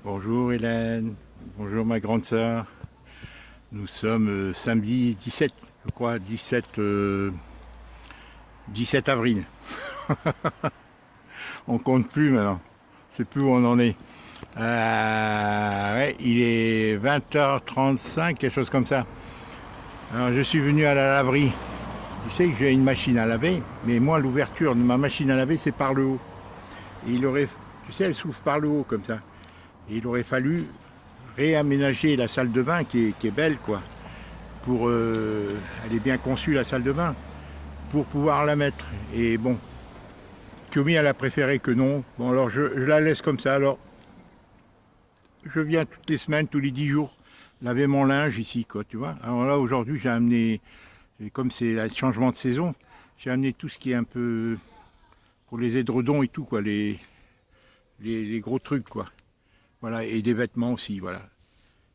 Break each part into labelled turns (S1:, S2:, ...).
S1: Bonjour Hélène, bonjour ma grande sœur. Nous sommes samedi 17, je crois, 17 avril. On compte plus maintenant, c'est plus où on en est. Ouais, il est 20h35, quelque chose comme ça. Alors je suis venu à la laverie. Tu sais que j'ai une machine à laver, mais moi l'ouverture de ma machine à laver c'est par le haut. Et tu sais, elle s'ouvre par le haut comme ça. Et il aurait fallu réaménager la salle de bain qui est belle quoi. Elle est bien conçue la salle de bain pour pouvoir la mettre. Et bon, Kyomi elle a préféré que non. Bon alors je la laisse comme ça. Alors je viens toutes les semaines, tous les 10 jours, laver mon linge ici quoi, tu vois. Alors là aujourd'hui j'ai amené, et comme c'est le changement de saison, j'ai amené tout ce qui est un peu pour les édredons et tout quoi, les gros trucs quoi. Voilà, et des vêtements aussi, voilà.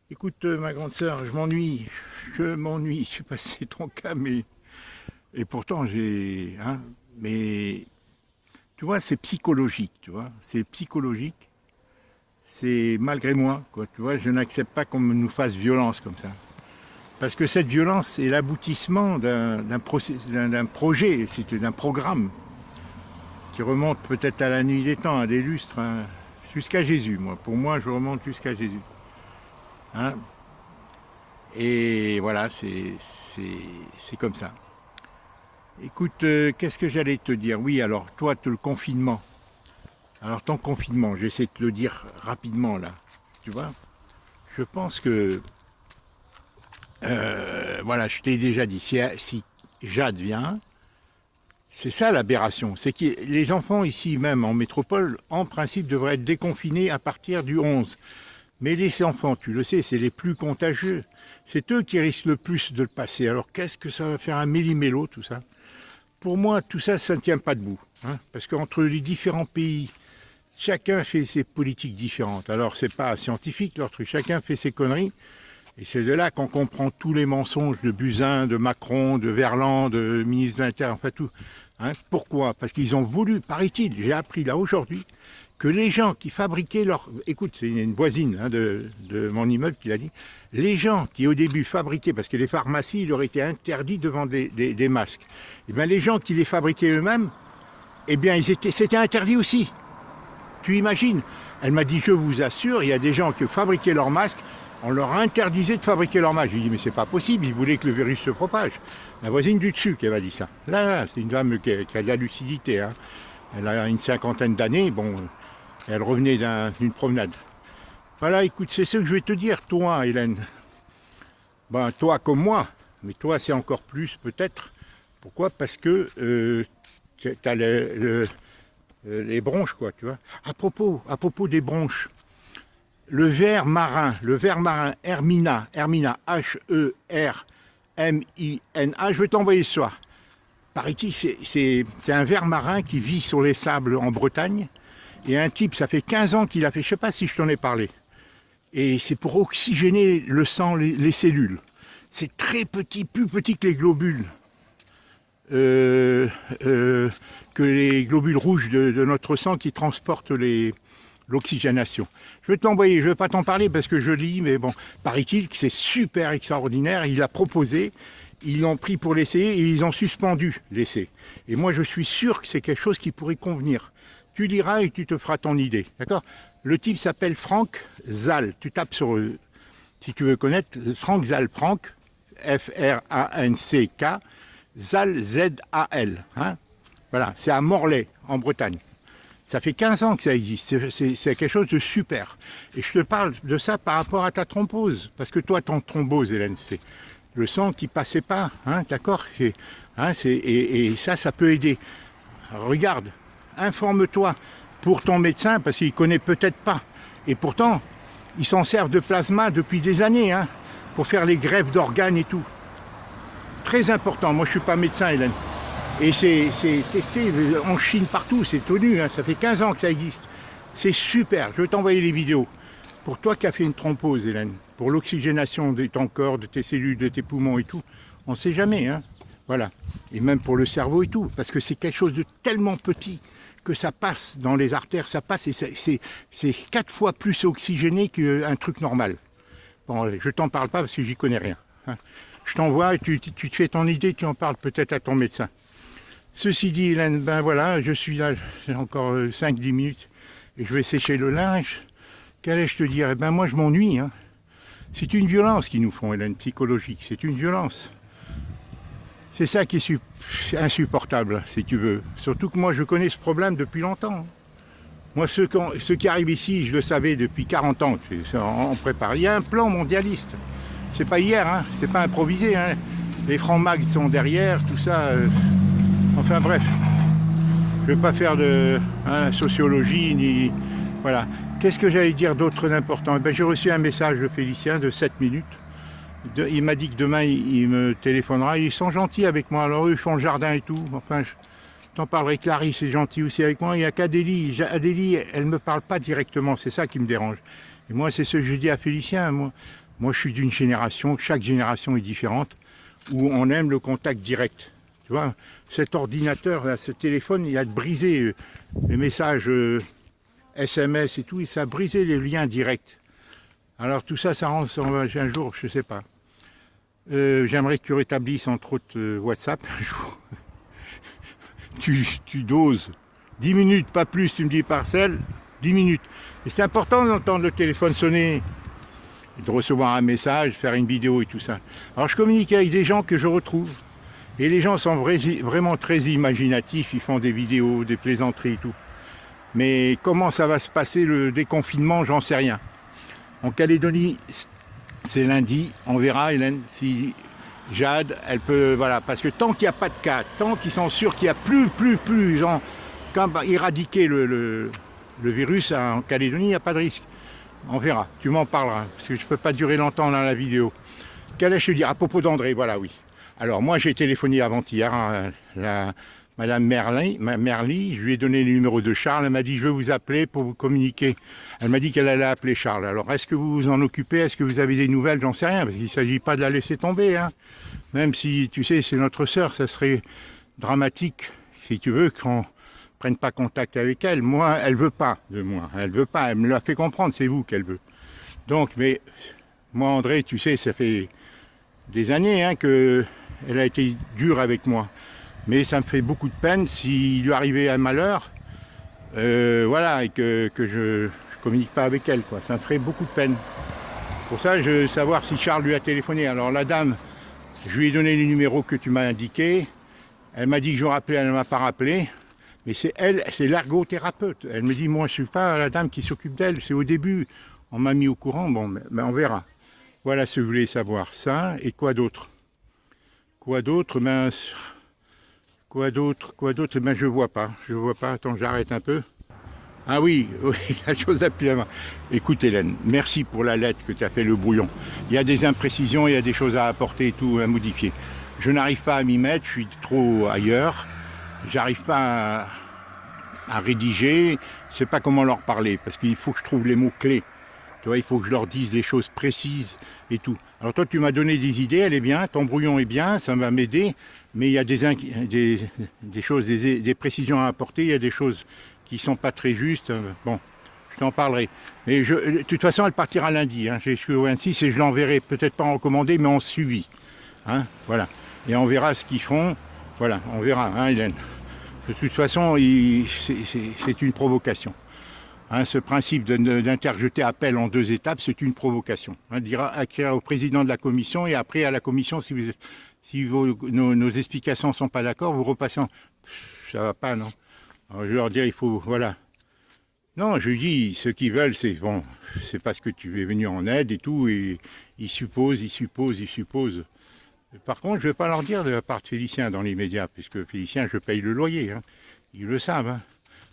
S1: Écoute, ma grande sœur, je m'ennuie, je sais pas si c'est ton cas, mais... Et pourtant, hein, mais... Tu vois, c'est psychologique, tu vois, c'est psychologique, c'est malgré moi, quoi, tu vois, je n'accepte pas qu'on nous fasse violence comme ça. Parce que cette violence est l'aboutissement d'un projet, c'est d'un programme qui remonte peut-être à la nuit des temps, à des lustres, hein, jusqu'à Jésus, moi. Pour moi, je remonte jusqu'à Jésus. Hein. Et voilà, c'est comme ça. Écoute, qu'est-ce que j'allais te dire? Oui, alors toi, le confinement. Alors ton confinement, j'essaie de te le dire rapidement là. Tu vois? Je pense que, voilà, je t'ai déjà dit, si Jade vient, c'est ça l'aberration. C'est que les enfants ici, même en métropole, en principe, devraient être déconfinés à partir du 11. Mais les enfants, tu le sais, c'est les plus contagieux. C'est eux qui risquent le plus de le passer. Alors qu'est-ce que ça va faire un méli-mélo, tout ça? Pour moi, tout ça, ça ne tient pas debout. Hein, parce qu'entre les différents pays, chacun fait ses politiques différentes. Alors c'est pas scientifique leur truc, chacun fait ses conneries. Et c'est de là qu'on comprend tous les mensonges de Buzyn, de Macron, de Verland, de ministre de l'Intérieur, enfin tout. Hein, pourquoi? Parce qu'ils ont voulu, paraît-il, j'ai appris là aujourd'hui, que les gens qui fabriquaient leur... Écoute, c'est une voisine hein, de mon immeuble qui l'a dit. Les gens qui au début fabriquaient, parce que les pharmacies, il leur était interdit de vendre des masques. Et bien les gens qui les fabriquaient eux-mêmes, eh bien c'était interdit aussi. Tu imagines? Elle m'a dit, je vous assure, il y a des gens qui fabriquaient leurs masques, on leur interdisait de fabriquer leurs masques. Je lui ai dit, mais c'est pas possible, ils voulaient que le virus se propage. La voisine du dessus qui m'a dit ça. Là, c'est une dame qui a de la lucidité. Hein. Elle a une cinquantaine d'années, bon, elle revenait d'une promenade. Voilà, écoute, c'est ce que je vais te dire, toi, Hélène. Ben, toi comme moi, mais toi, c'est encore plus peut-être. Pourquoi? Parce que tu as les bronches, quoi, tu vois. À propos des bronches, le ver marin, Hermina, Hermina, je vais t'envoyer ce soir. Paraît-il, c'est un ver marin qui vit sur les sables en Bretagne. Et un type, ça fait 15 ans qu'il a fait, je ne sais pas si je t'en ai parlé. Et c'est pour oxygéner le sang, les cellules. C'est très petit, plus petit que les globules. Que les globules rouges de notre sang qui transportent l'oxygénation. Je vais t'envoyer, je ne vais pas t'en parler parce que je lis, mais bon, paraît-il que c'est super extraordinaire. Il a proposé, ils l'ont pris pour l'essayer et ils ont suspendu l'essai. Et moi, je suis sûr que c'est quelque chose qui pourrait convenir. Tu liras et tu te feras ton idée, d'accord? Le type s'appelle Frank Zal. Tu tapes sur, si tu veux connaître, Frank Zal, F-R-A-N-C-K, Zal, Z-A-L. Hein, voilà, c'est à Morlaix, en Bretagne. Ça fait 15 ans que ça existe, c'est quelque chose de super. Et je te parle de ça par rapport à ta thrombose. Parce que toi, ton thrombose, Hélène, c'est le sang qui passait pas, hein, d'accord? Hein, et ça peut aider. Regarde, informe-toi pour ton médecin, parce qu'il ne connaît peut-être pas. Et pourtant, ils s'en servent de plasma depuis des années, hein, pour faire les greffes d'organes et tout. Très important, moi je ne suis pas médecin, Hélène. Et c'est testé en Chine partout, c'est connu, hein, ça fait 15 ans que ça existe. C'est super, je vais t'envoyer les vidéos. Pour toi qui as fait une thrombose, Hélène, pour l'oxygénation de ton corps, de tes cellules, de tes poumons et tout, on ne sait jamais, hein. Voilà. Et même pour le cerveau et tout, parce que c'est quelque chose de tellement petit que ça passe dans les artères, ça passe et c'est 4 fois plus oxygéné qu'un truc normal. Bon, je t'en parle pas parce que j'y connais rien. Hein. Je t'envoie, tu te fais ton idée, tu en parles peut-être à ton médecin. Ceci dit, Hélène, ben voilà, je suis là, j'ai encore 5-10 minutes et je vais sécher le linge. Qu'allais-je te dire? Eh ben moi je m'ennuie. Hein. C'est une violence qu'ils nous font, Hélène, psychologique, c'est une violence. C'est ça qui est insupportable, si tu veux. Surtout que moi je connais ce problème depuis longtemps. Moi ceux qui arrivent ici, je le savais depuis 40 ans, on prépare. Il y a un plan mondialiste. C'est pas hier, hein, c'est pas improvisé. Hein. Les francs-mags sont derrière, tout ça. Enfin bref, je ne vais pas faire de sociologie ni... Voilà. Qu'est-ce que j'allais dire d'autre d'important? Ben, j'ai reçu un message de Félicien de 7 minutes. Il m'a dit que demain il me téléphonera. Ils sont gentils avec moi. Alors eux ils font le jardin et tout. Enfin, je t'en parlerai. Clarisse est gentille aussi avec moi. Il n'y a qu'Adélie. Adélie, elle ne me parle pas directement. C'est ça qui me dérange. Et moi, c'est ce que je dis à Félicien. Moi je suis d'une génération, chaque génération est différente, où on aime le contact direct. Tu vois, cet ordinateur, là, ce téléphone, il a brisé les messages SMS et tout, et ça a brisé les liens directs. Alors tout ça, ça rend un jour, je sais pas. J'aimerais que tu rétablisses entre autres WhatsApp un jour. tu doses 10 minutes, pas plus, tu me dis parcelle, 10 minutes. Et c'est important d'entendre le téléphone sonner, de recevoir un message, faire une vidéo et tout ça. Alors je communique avec des gens que je retrouve. Et les gens sont vraiment très imaginatifs, ils font des vidéos, des plaisanteries et tout. Mais comment ça va se passer le déconfinement, j'en sais rien. En Calédonie, c'est lundi, on verra Hélène, si Jade, elle peut, voilà, parce que tant qu'il n'y a pas de cas, tant qu'ils sont sûrs qu'il n'y a plus, genre, quand éradiquer le virus en Calédonie, il n'y a pas de risque. On verra, tu m'en parleras, parce que je ne peux pas durer longtemps dans la vidéo. Qu'allais-je te dire à propos d'André, voilà, oui. Alors moi j'ai téléphoné avant-hier à Madame Merly, je lui ai donné le numéro de Charles, elle m'a dit je vais vous appeler pour vous communiquer. Elle m'a dit qu'elle allait appeler Charles. Alors est-ce que vous vous en occupez, est-ce que vous avez des nouvelles, j'en sais rien, parce qu'il ne s'agit pas de la laisser tomber. Hein. Même si tu sais c'est notre sœur, ça serait dramatique si tu veux qu'on ne prenne pas contact avec elle. Moi elle veut pas de moi, elle veut pas, elle me l'a fait comprendre, c'est vous qu'elle veut. Donc mais moi André tu sais ça fait des années hein, qu'elle a été dure avec moi. Mais ça me fait beaucoup de peine s'il lui arrivait un malheur, voilà, et que je communique pas avec elle, quoi. Ça me ferait beaucoup de peine. Pour ça, je veux savoir si Charles lui a téléphoné. Alors la dame, je lui ai donné les numéros que tu m'as indiqués. Elle m'a dit que je rappelais, elle ne m'a pas rappelé. Mais c'est elle, c'est l'ergothérapeute. Elle me dit, moi je ne suis pas la dame qui s'occupe d'elle, c'est au début. On m'a mis au courant, bon, mais on verra. Voilà ce que je voulais savoir. Ça, et quoi d'autre? Quoi d'autre? Ben, quoi d'autre? Ben, je vois pas. Attends, j'arrête un peu. Ah oui, oui, la chose la plus... Écoute Hélène, merci pour la lettre que tu as fait le brouillon. Il y a des imprécisions, il y a des choses à apporter et tout, à modifier. Je n'arrive pas à m'y mettre, je suis trop ailleurs. J'arrive pas à rédiger, je sais pas comment leur parler, parce qu'il faut que je trouve les mots clés. Tu vois, il faut que je leur dise des choses précises et tout. Alors toi, tu m'as donné des idées, elle est bien, ton brouillon est bien, ça va m'aider, mais il y a des choses, des précisions à apporter, il y a des choses qui ne sont pas très justes. Bon, je t'en parlerai. Mais de toute façon, elle partira lundi. Hein. Je suis au 26 et je l'enverrai, peut-être pas en recommandé, mais en suivi. Hein, voilà. Et on verra ce qu'ils font. Voilà, on verra, hein, Hélène. De toute façon, c'est une provocation. Hein, ce principe d'interjeter appel en 2 étapes, c'est une provocation. Hein, dira au président de la commission et après à la commission, si nos explications ne sont pas d'accord, vous repassez en... Ça va pas, non? Alors, je vais leur dire, il faut... Voilà. Non, je dis, ceux qui veulent, c'est bon, c'est parce que tu es venu en aide et tout, et ils supposent. Par contre, je ne vais pas leur dire de la part de Félicien dans l'immédiat, puisque Félicien, je paye le loyer. Hein. Ils le savent. Hein.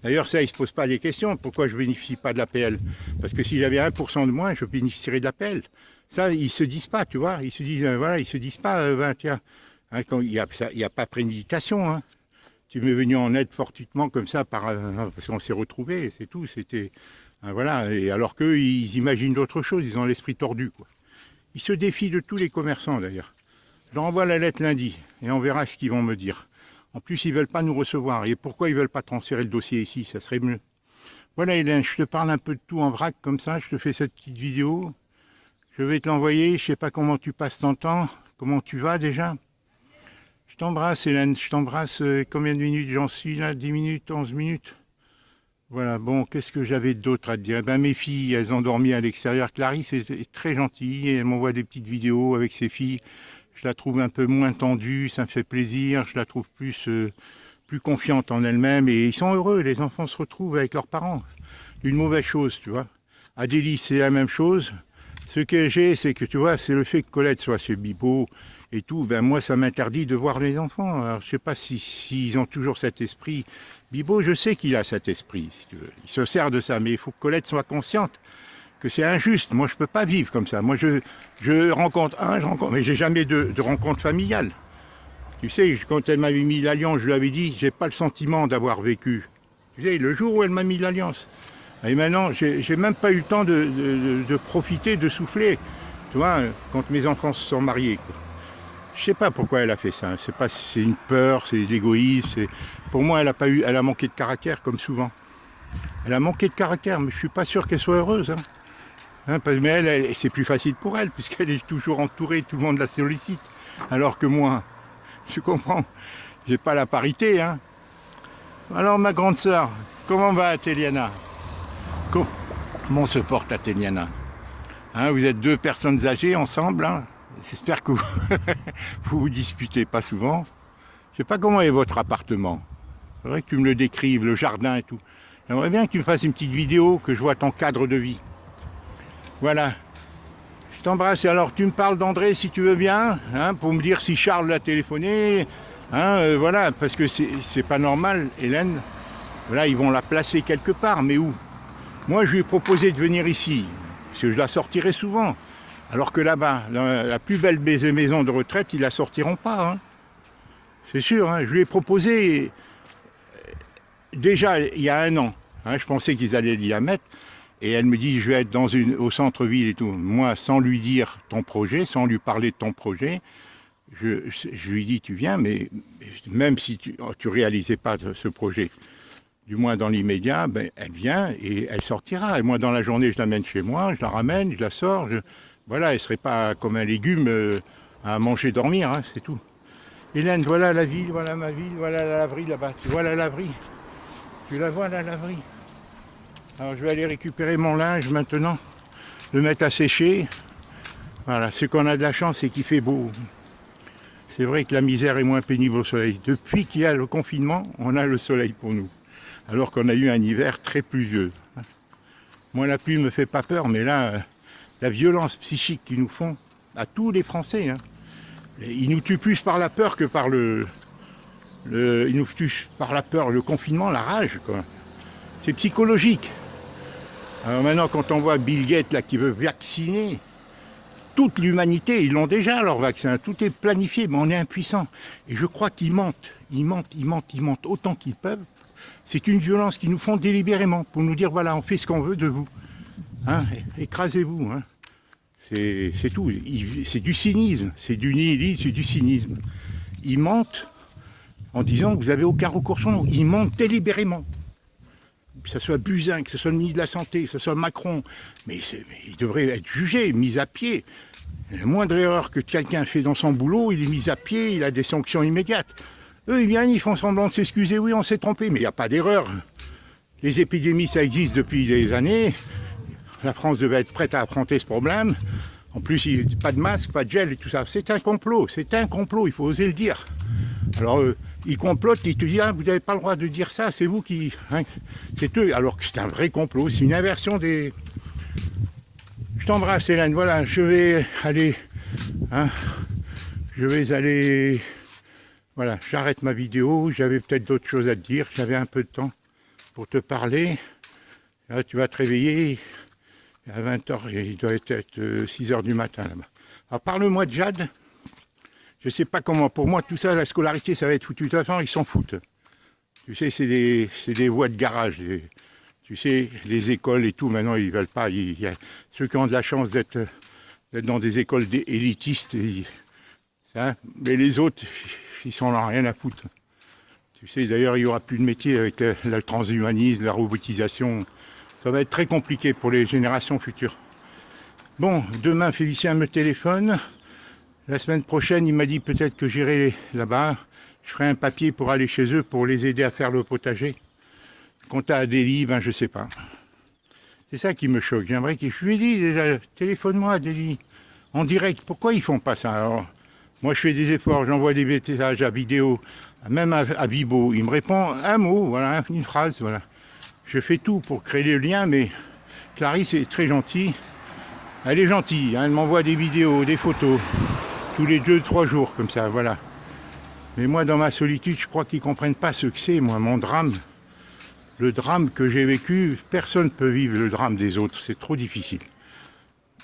S1: D'ailleurs, ça, ils ne se posent pas des questions. Pourquoi je ne bénéficie pas de l'APL? Parce que si j'avais 1% de moins, je bénéficierais de l'APL. Ça, ils ne se disent pas, tu vois. Ils se disent, voilà, ils se disent pas, ben, tiens, hein, il n'y a pas de préméditation. Hein. Tu m'es venu en aide fortuitement comme ça, parce qu'on s'est retrouvés, c'est tout. C'était, hein, voilà. Et alors qu'eux, ils imaginent d'autres choses, ils ont l'esprit tordu, quoi. Ils se défient de tous les commerçants, d'ailleurs. Je leur envoie la lettre lundi, et on verra ce qu'ils vont me dire. En plus, ils ne veulent pas nous recevoir. Et pourquoi ils ne veulent pas transférer le dossier ici? Ça serait mieux. Voilà Hélène, je te parle un peu de tout en vrac comme ça, je te fais cette petite vidéo. Je vais te l'envoyer, je sais pas comment tu passes ton temps, comment tu vas déjà. Je t'embrasse Hélène, je t'embrasse. Combien de minutes j'en suis là? 10 minutes, 11 minutes. Voilà, bon, qu'est-ce que j'avais d'autre à te dire? Eh ben, mes filles, elles ont dormi à l'extérieur. Clarisse est très gentille, elle m'envoie des petites vidéos avec ses filles. Je la trouve un peu moins tendue, ça me fait plaisir, je la trouve plus confiante en elle-même. Et ils sont heureux, les enfants se retrouvent avec leurs parents. Une mauvaise chose, tu vois. Adélie, c'est la même chose. Ce que j'ai, c'est que, tu vois, c'est le fait que Colette soit chez Bibo et tout. Ben moi, ça m'interdit de voir les enfants. Alors, je sais pas s'ils ont toujours cet esprit. Bibo, je sais qu'il a cet esprit, si tu veux. Il se sert de ça, mais il faut que Colette soit consciente que c'est injuste. Moi, je peux pas vivre comme ça. Moi, je rencontre mais j'ai jamais de rencontre familiale. Tu sais, quand elle m'avait mis l'alliance, je lui avais dit, j'ai pas le sentiment d'avoir vécu. Tu sais, le jour où elle m'a mis l'alliance. Et maintenant, j'ai même pas eu le temps de profiter, de souffler. Tu vois, quand mes enfants se sont mariés. Je sais pas pourquoi elle a fait ça. C'est pas, c'est une peur, c'est de l'égoïsme. Pour moi, elle a manqué de caractère, comme souvent. Elle a manqué de caractère, mais je suis pas sûr qu'elle soit heureuse. Mais elle c'est plus facile pour elle, puisqu'elle est toujours entourée, tout le monde la sollicite. Alors que moi, je comprends, j'ai pas la parité. Hein. Alors, ma grande sœur, comment va Athéliana? Comment se porte Athéliana? Hein, vous êtes deux personnes âgées ensemble. Hein. J'espère que vous vous disputez pas souvent. Je sais pas comment est votre appartement. Il faudrait que tu me le décrives, le jardin et tout. J'aimerais bien que tu me fasses une petite vidéo, que je vois ton cadre de vie. Voilà. Je t'embrasse. Et alors, tu me parles d'André si tu veux bien, hein, pour me dire si Charles l'a téléphoné. Hein, voilà, parce que c'est pas normal, Hélène. Voilà, ils vont la placer quelque part, mais où? Moi, je lui ai proposé de venir ici, parce que je la sortirai souvent. Alors que là-bas, la plus belle maison de retraite, ils la sortiront pas. Hein. C'est sûr, hein, je lui ai proposé déjà il y a 1 an. Hein, je pensais qu'ils allaient la mettre. Et elle me dit, je vais être au centre-ville et tout. Moi, sans lui dire ton projet, sans lui parler de ton projet, je lui dis, tu viens, mais même si tu réalisais pas ce projet, du moins dans l'immédiat, ben, elle vient et elle sortira. Et moi, dans la journée, je l'amène chez moi, je la ramène, je la sors. Voilà, elle ne serait pas comme un légume à manger, dormir, hein, c'est tout. Hélène, voilà la ville, voilà ma ville, voilà la laverie là-bas. Tu vois la laverie? Tu la vois, la laverie? Alors, je vais aller récupérer mon linge maintenant, le mettre à sécher. Voilà, ce qu'on a de la chance, c'est qu'il fait beau. C'est vrai que la misère est moins pénible au soleil. Depuis qu'il y a le confinement, on a le soleil pour nous. Alors qu'on a eu un hiver très pluvieux. Moi, la pluie ne me fait pas peur, mais là, la violence psychique qu'ils nous font, à tous les Français, hein, ils nous tuent plus par la peur que par ils nous tuent par la peur, le confinement, la rage, quoi. C'est psychologique. Alors maintenant, quand on voit Bill Gates là, qui veut vacciner toute l'humanité, ils l'ont déjà leur vaccin, tout est planifié, mais on est impuissant. Et je crois qu'ils mentent, ils mentent autant qu'ils peuvent. C'est une violence qu'ils nous font délibérément pour nous dire voilà, on fait ce qu'on veut de vous. Hein, écrasez-vous. Hein. C'est tout. C'est du cynisme, c'est du nihilisme, c'est du cynisme. Ils mentent en disant que vous n'avez aucun recours sur nous. Ils mentent délibérément. Que ce soit Buzyn, que ce soit le ministre de la Santé, que ce soit Macron, mais il devrait être jugé, mis à pied. La moindre erreur que quelqu'un fait dans son boulot, il est mis à pied, il a des sanctions immédiates. Eux, ils viennent, ils font semblant de s'excuser, oui, on s'est trompé, mais il n'y a pas d'erreur. Les épidémies, ça existe depuis des années. La France devait être prête à affronter ce problème. En plus, pas de masque, pas de gel et tout ça. C'est un complot, il faut oser le dire. Alors, ils complotent, ils te disent, ah, vous n'avez pas le droit de dire ça, c'est vous qui... Hein, c'est eux, alors que c'est un vrai complot, c'est une inversion des... Je t'embrasse Hélène, voilà, je vais aller... Hein, voilà, j'arrête ma vidéo, j'avais peut-être d'autres choses à te dire, j'avais un peu de temps pour te parler. Là, tu vas te réveiller à 20h, il doit être 6h du matin là-bas. Alors parle-moi de Jade. Je ne sais pas comment, pour moi tout ça, la scolarité, ça va être foutu. De toute façon, ils s'en foutent. Tu sais, c'est des voies de garage. Tu sais, les écoles et tout, maintenant, ils ne veulent pas. Il y a ceux qui ont de la chance d'être dans des écoles élitistes. Mais les autres, ils s'en ont rien à foutre. Tu sais, d'ailleurs, il n'y aura plus de métier avec le transhumanisme, la robotisation. Ça va être très compliqué pour les générations futures. Bon, demain, Félicien me téléphone. La semaine prochaine, il m'a dit peut-être que j'irai là-bas. Je ferai un papier pour aller chez eux pour les aider à faire le potager. Quant à Adélie, ben je sais pas. C'est ça qui me choque. J'aimerais que je lui ai dit déjà, téléphone-moi Adélie, en direct. Pourquoi ils font pas ça? Alors, moi je fais des efforts, j'envoie des messages à vidéo, même à Bibo. Il me répond un mot, voilà, une phrase, voilà. Je fais tout pour créer le lien, mais Clarisse est très gentille. Elle est gentille, hein, elle m'envoie des vidéos, des photos, tous les 2-3 jours, comme ça, voilà. Mais moi, dans ma solitude, je crois qu'ils ne comprennent pas ce que c'est, moi, mon drame. Le drame que j'ai vécu, personne ne peut vivre le drame des autres, c'est trop difficile.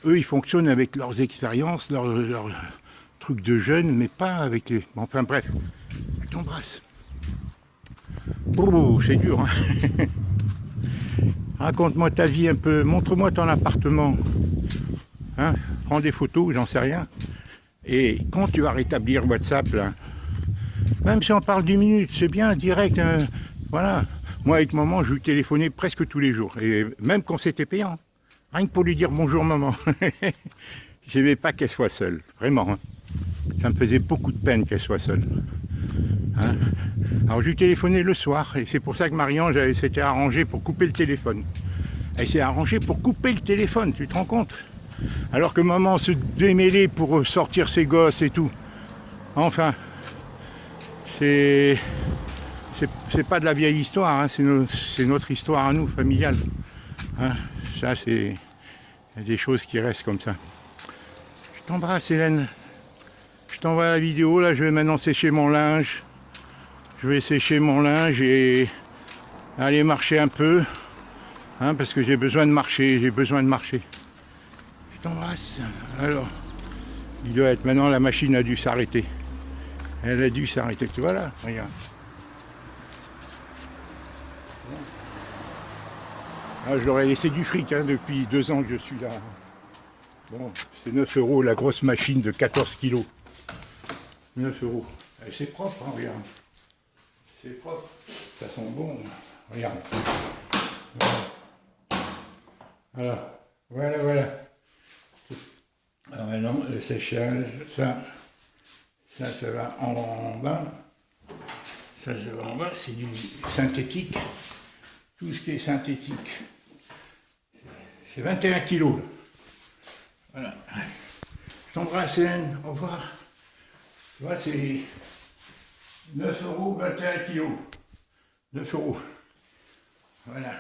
S1: Eux, ils fonctionnent avec leurs expériences, leurs trucs de jeunes, mais pas avec les... Enfin bref, je t'embrasse. Oh, c'est dur, hein. Raconte-moi ta vie un peu, montre-moi ton appartement. Hein, prends des photos, j'en sais rien. Et quand tu vas rétablir WhatsApp, là, même si on parle 10 minutes, c'est bien, direct, hein, voilà. Moi, avec maman, je lui téléphonais presque tous les jours, et même quand c'était payant. Rien que pour lui dire bonjour maman. Je n'aimais pas qu'elle soit seule, vraiment. Hein. Ça me faisait beaucoup de peine qu'elle soit seule. Hein. Alors je lui téléphonais le soir, et c'est pour ça que Marie-Ange s'était arrangée pour couper le téléphone. Elle s'est arrangée pour couper le téléphone, tu te rends compte? Alors que maman se démêlait pour sortir ses gosses et tout. Enfin, c'est pas de la vieille histoire, hein, c'est notre histoire à nous, familiale. Hein, ça, c'est des choses qui restent comme ça. Je t'embrasse, Hélène. Je t'envoie la vidéo, là, je vais maintenant sécher mon linge. Je vais sécher mon linge et aller marcher un peu, hein, parce que j'ai besoin de marcher, Je t'embrasse. Alors, il doit être maintenant, la machine a dû s'arrêter. Elle a dû s'arrêter, tu vois là, regarde. Ah, je leur ai laissé du fric, hein, depuis 2 ans que je suis là. Bon, c'est 9 € la grosse machine de 14 kilos. 9 €. Et c'est propre, hein, regarde. C'est propre. Ça sent bon. Regarde. Voilà. Voilà. Alors maintenant, le séchage, ça va en bas. Ça va en bas, c'est du synthétique. Tout ce qui est synthétique. C'est 21 kilos. Voilà. Je t'embrasse, Hélène. Au revoir. Tu vois, c'est 9 €, 21 kilos. 9 €. Voilà.